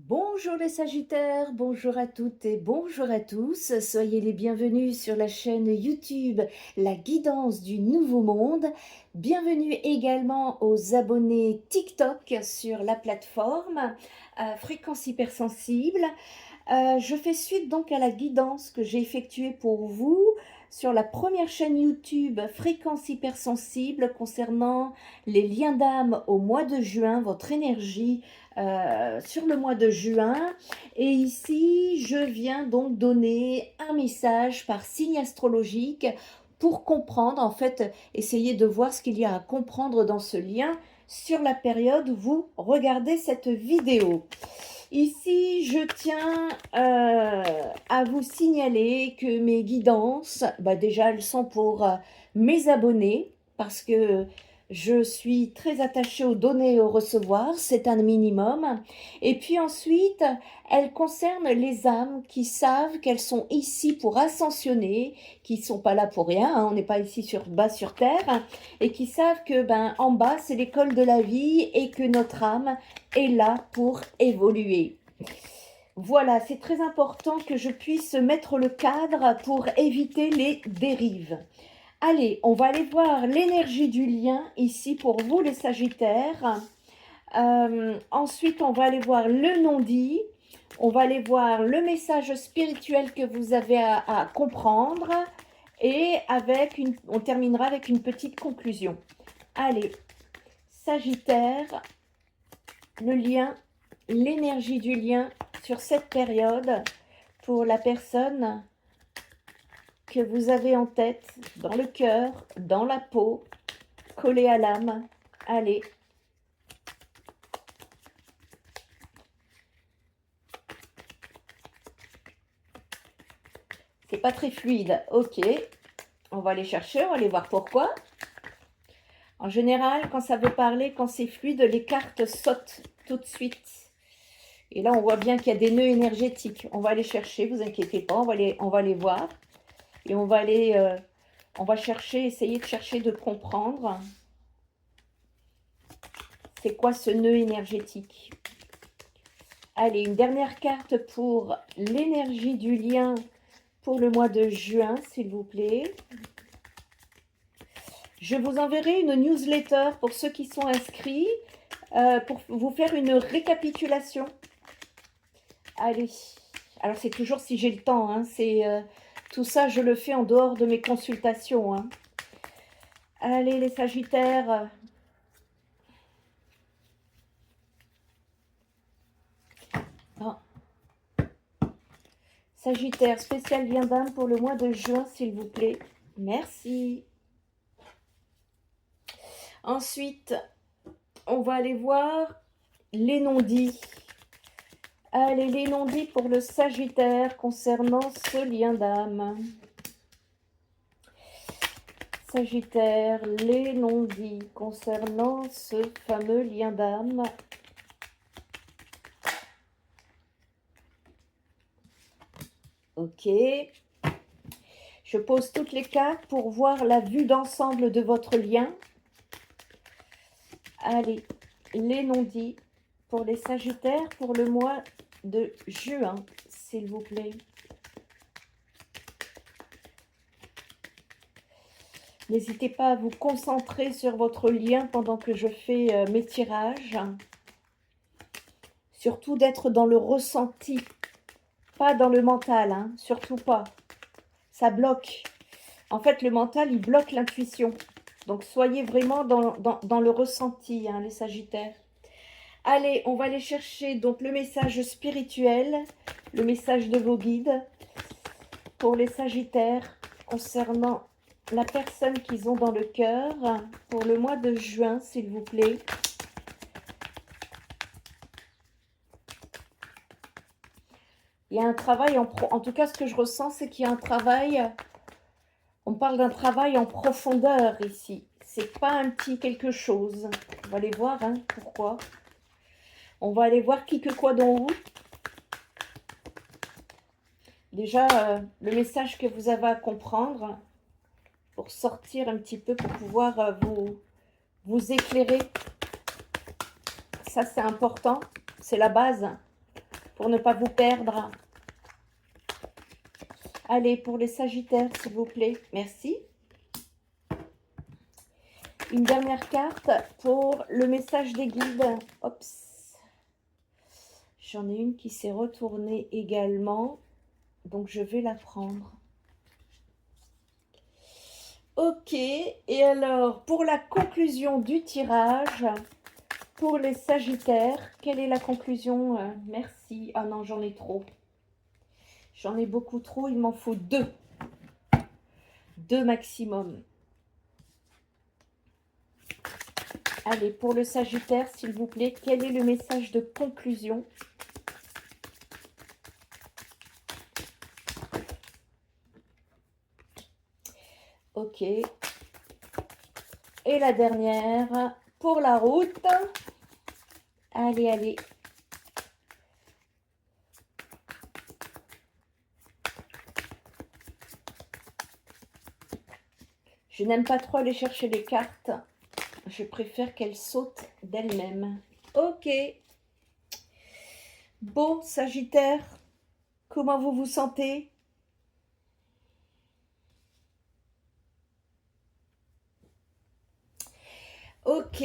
Bonjour les Sagittaires, bonjour à toutes et bonjour à tous. Soyez les bienvenus sur la chaîne YouTube La Guidance du Nouveau Monde. Bienvenue également aux abonnés TikTok sur la plateforme Fréquence Hypersensible. Je fais suite donc à la guidance que j'ai effectuée pour vous sur la première chaîne YouTube Fréquence Hypersensible concernant les liens d'âme au mois de juin, votre énergie sur le mois de juin. Et ici, je viens donc donner un message par signe astrologique pour comprendre, en fait, essayer de voir ce qu'il y a à comprendre dans ce lien sur la période où vous regardez cette vidéo. Ici, je tiens à vous signaler que mes guidances, déjà, elles sont pour mes abonnés, parce que je suis très attachée aux donner et aux recevoir, c'est un minimum. Et puis ensuite, elles concernent les âmes qui savent qu'elles sont ici pour ascensionner, qui ne sont pas là pour rien, hein, on n'est pas ici bas sur terre, et qui savent que en bas, c'est l'école de la vie et que notre âme est là pour évoluer. Voilà, c'est très important que je puisse mettre le cadre pour éviter les dérives. Allez, on va aller voir l'énergie du lien ici pour vous les Sagittaires. Ensuite, on va aller voir le non-dit. On va aller voir le message spirituel que vous avez à comprendre. Et on terminera avec une petite conclusion. Allez, Sagittaire, le lien, l'énergie du lien sur cette période pour la personne que vous avez en tête, dans le cœur, dans la peau, collée à l'âme. Allez. C'est pas très fluide. Ok. On va aller chercher, on va aller voir pourquoi. En général, quand ça veut parler, quand c'est fluide, les cartes sautent tout de suite. Et là, on voit bien qu'il y a des nœuds énergétiques. On va aller chercher, vous inquiétez pas, on va les voir. Et on va chercher, essayer de chercher de comprendre c'est quoi ce nœud énergétique. Allez, une dernière carte pour l'énergie du lien pour le mois de juin, s'il vous plaît. Je vous enverrai une newsletter pour ceux qui sont inscrits, pour vous faire une récapitulation. Allez, alors c'est toujours si j'ai le temps, hein, tout ça je le fais en dehors de mes consultations. Hein. Allez les Sagittaires. Oh. Sagittaire, spécial lien d'âme pour le mois de juin, s'il vous plaît. Merci. Ensuite, on va aller voir les non-dits. Allez, les non-dits pour le Sagittaire concernant ce lien d'âme. Sagittaire, les non-dits concernant ce fameux lien d'âme. Ok. Je pose toutes les cartes pour voir la vue d'ensemble de votre lien. Allez, les non-dits pour les Sagittaires pour le mois de juin, s'il vous plaît. N'hésitez pas à vous concentrer sur votre lien pendant que je fais mes tirages. Surtout d'être dans le ressenti, pas dans le mental, hein, surtout pas. Ça bloque. En fait, le mental, il bloque l'intuition. Donc, soyez vraiment dans le ressenti, hein, les Sagittaires. Allez, on va aller chercher donc le message spirituel, le message de vos guides pour les Sagittaires concernant la personne qu'ils ont dans le cœur pour le mois de juin, s'il vous plaît. Il y a un travail, en tout cas ce que je ressens, c'est qu'il y a un travail, on parle d'un travail en profondeur ici. C'est pas un petit quelque chose. On va aller voir hein, pourquoi. On va aller voir qui que quoi dans où. Déjà, le message que vous avez à comprendre pour sortir un petit peu, pour pouvoir vous éclairer. Ça, c'est important. C'est la base. pour ne pas vous perdre. Allez, pour les Sagittaires, s'il vous plaît. Merci. Une dernière carte pour le message des guides. Oups. J'en ai une qui s'est retournée également. Donc, je vais la prendre. Ok. Et alors, pour la conclusion du tirage, pour les Sagittaires, quelle est la conclusion? Merci. Ah non, j'en ai trop. J'en ai beaucoup trop. Il m'en faut 2. 2 maximum. Allez, pour le Sagittaire, s'il vous plaît, quel est le message de conclusion? Ok. Et la dernière, pour la route. Allez, allez. Je n'aime pas trop aller chercher les cartes. Je préfère qu'elles sautent d'elles-mêmes. Ok. Bon, Sagittaire, comment vous vous sentez? Ok.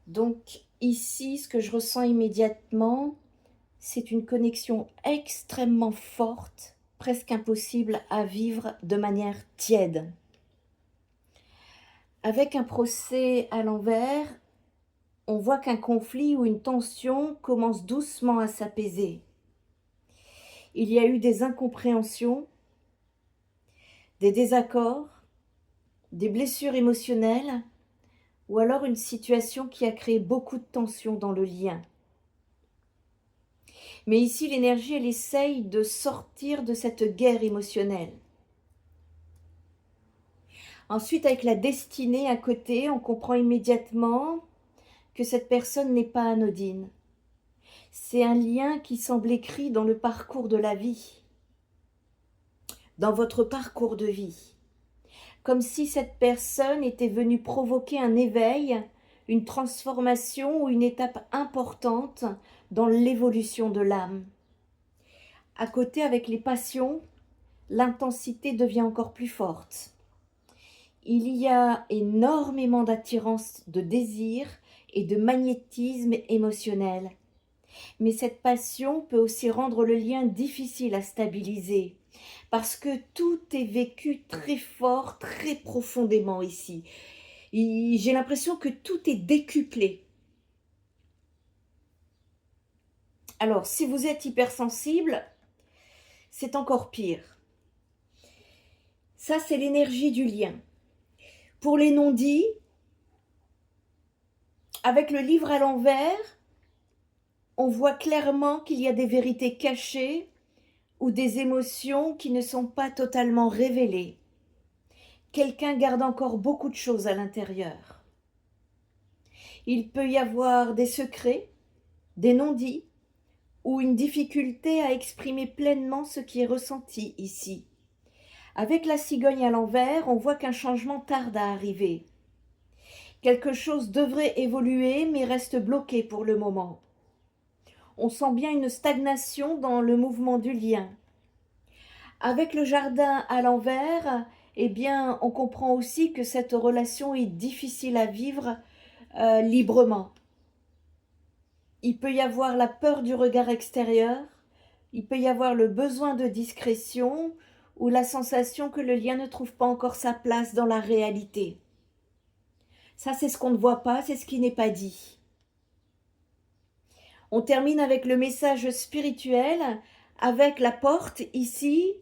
Donc ici, ce que je ressens immédiatement, c'est une connexion extrêmement forte, presque impossible à vivre de manière tiède. Avec un procès à l'envers, on voit qu'un conflit ou une tension commence doucement à s'apaiser. Il y a eu des incompréhensions, des désaccords, des blessures émotionnelles, ou alors une situation qui a créé beaucoup de tension dans le lien. Mais ici, l'énergie, elle essaye de sortir de cette guerre émotionnelle. Ensuite, avec la destinée à côté, on comprend immédiatement que cette personne n'est pas anodine. C'est un lien qui semble écrit dans le parcours de la vie, dans votre parcours de vie. Comme si cette personne était venue provoquer un éveil, une transformation ou une étape importante dans l'évolution de l'âme. À côté, avec les passions, l'intensité devient encore plus forte. Il y a énormément d'attirance, de désir et de magnétisme émotionnel. Mais cette passion peut aussi rendre le lien difficile à stabiliser, parce que tout est vécu très fort, très profondément ici. J'ai l'impression que tout est décuplé. Alors, si vous êtes hypersensible, c'est encore pire. Ça, c'est l'énergie du lien. Pour les non-dits, avec le livre à l'envers, on voit clairement qu'il y a des vérités cachées ou des émotions qui ne sont pas totalement révélées. Quelqu'un garde encore beaucoup de choses à l'intérieur. Il peut y avoir des secrets, des non-dits, ou une difficulté à exprimer pleinement ce qui est ressenti ici. Avec la cigogne à l'envers, on voit qu'un changement tarde à arriver. Quelque chose devrait évoluer, mais reste bloqué pour le moment. On sent bien une stagnation dans le mouvement du lien. Avec le jardin à l'envers, eh bien, on comprend aussi que cette relation est difficile à vivre librement. Il peut y avoir la peur du regard extérieur, il peut y avoir le besoin de discrétion ou la sensation que le lien ne trouve pas encore sa place dans la réalité. Ça, c'est ce qu'on ne voit pas, c'est ce qui n'est pas dit. On termine avec le message spirituel, avec la porte ici.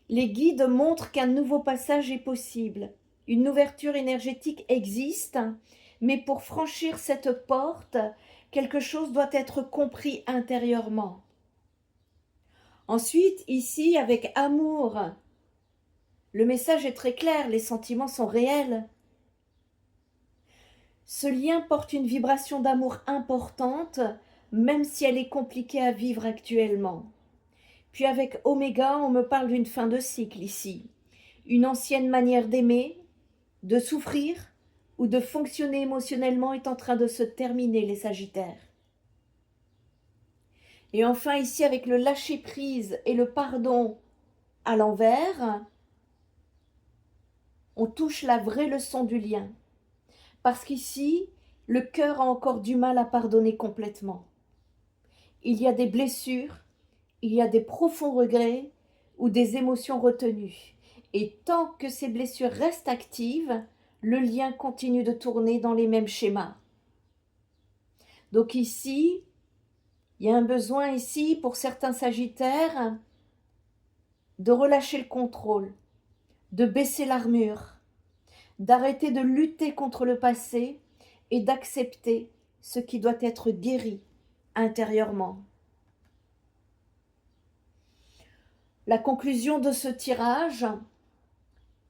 Les guides montrent qu'un nouveau passage est possible. Une ouverture énergétique existe, mais pour franchir cette porte, quelque chose doit être compris intérieurement. Ensuite, ici, avec amour, le message est très clair, les sentiments sont réels. Ce lien porte une vibration d'amour importante, même si elle est compliquée à vivre actuellement. Puis avec Oméga, on me parle d'une fin de cycle ici. Une ancienne manière d'aimer, de souffrir ou de fonctionner émotionnellement est en train de se terminer, les Sagittaires. Et enfin ici, avec le lâcher-prise et le pardon à l'envers, on touche la vraie leçon du lien. Parce qu'ici, le cœur a encore du mal à pardonner complètement. Il y a des blessures, il y a des profonds regrets ou des émotions retenues. Et tant que ces blessures restent actives, le lien continue de tourner dans les mêmes schémas. Donc ici, il y a un besoin ici pour certains Sagittaires de relâcher le contrôle, de baisser l'armure, d'arrêter de lutter contre le passé et d'accepter ce qui doit être guéri intérieurement. La conclusion de ce tirage,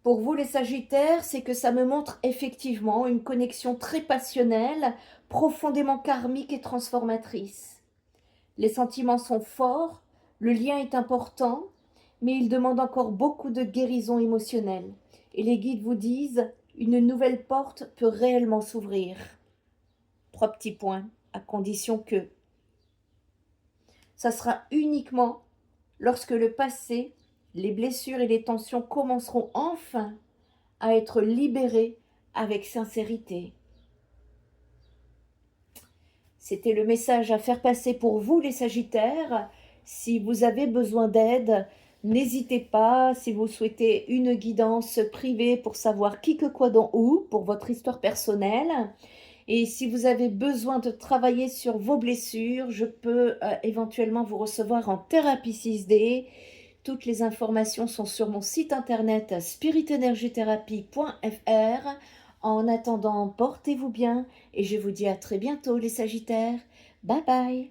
pour vous les Sagittaires, c'est que ça me montre effectivement une connexion très passionnelle, profondément karmique et transformatrice. Les sentiments sont forts, le lien est important, mais il demande encore beaucoup de guérison émotionnelle. Et les guides vous disent, une nouvelle porte peut réellement s'ouvrir. 3 petits points, à condition que ça sera uniquement lorsque le passé, les blessures et les tensions commenceront enfin à être libérées avec sincérité. C'était le message à faire passer pour vous les Sagittaires. Si vous avez besoin d'aide, n'hésitez pas. Si vous souhaitez une guidance privée pour savoir qui, que, quoi, dont, où, pour votre histoire personnelle. Et si vous avez besoin de travailler sur vos blessures, je peux éventuellement vous recevoir en thérapie 6D. Toutes les informations sont sur mon site internet spiritenergietherapie.fr. En attendant, portez-vous bien et je vous dis à très bientôt les Sagittaires. Bye bye!